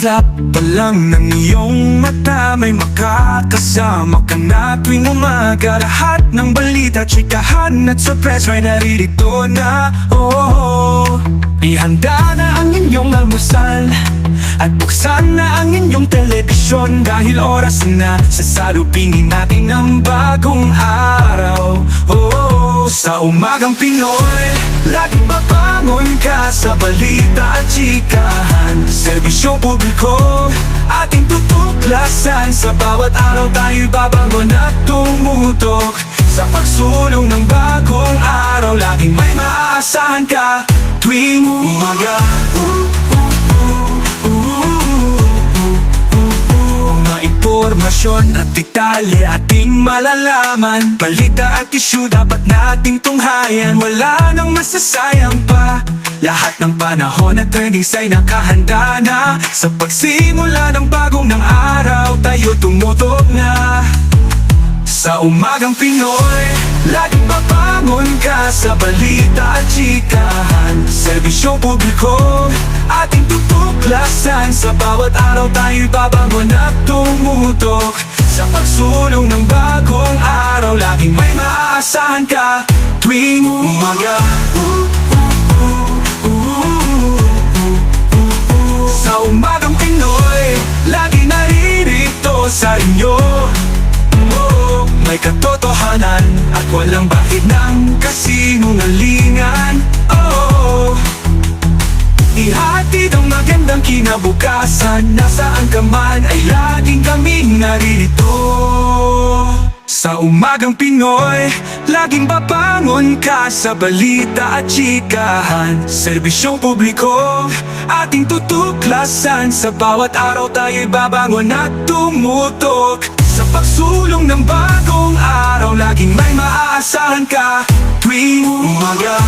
Katislap pa lang ng iyong mata, may makakasama ka na tuwing umaga. Lahat ng balita, chikahan at surprise ay naririto na. Ihanda na ang inyong almusal at buksan na ang inyong telebisyon, dahil oras na sasalubingin natin ang bagong araw. Sa umagang Pinoy, laging mabangon ka sa balita at chikahan. Serbisyong publiko, ating tutuklasan. Sa bawat araw tayo'y babangon at tumutok. Sa pagsulong ng bagong araw, laging may maaasahan ka tuwing umaga. Impormasyon at detalye ating malalaman. Balita at isyu dapat nating tunghayan. Wala nang masasayang pa. Lahat ng panahon at trendings ay nakahanda na. Sa pagsimula ng bagong ng araw, tayo tumutok na. Sa umagang Pinoy, laging mabangon ka sa balita at chikahan. Serbisyong publiko, ating tutuklasan. Sa bawat araw tayo'y babangon at tumutok. Sa pagsulong ng bagong araw, laging may maaasahan ka tuwing umaga. Sa umagang Pinoy, lagi naririto sa inyo. May katotohanan at walang bahid ng kasinungalingan. Ihatid ang magandang kinabukasan. Nasaan ka man ay laging kaming naririto. Sa umagang Pinoy, laging babangon ka sa balita at chikahan. Serbisyong publiko, ating tutuklasan. Sa bawat araw tayo'y babangon at tumutok. Sa pagsulong ng bagong araw, laging may maaasahan ka tuwing umaga.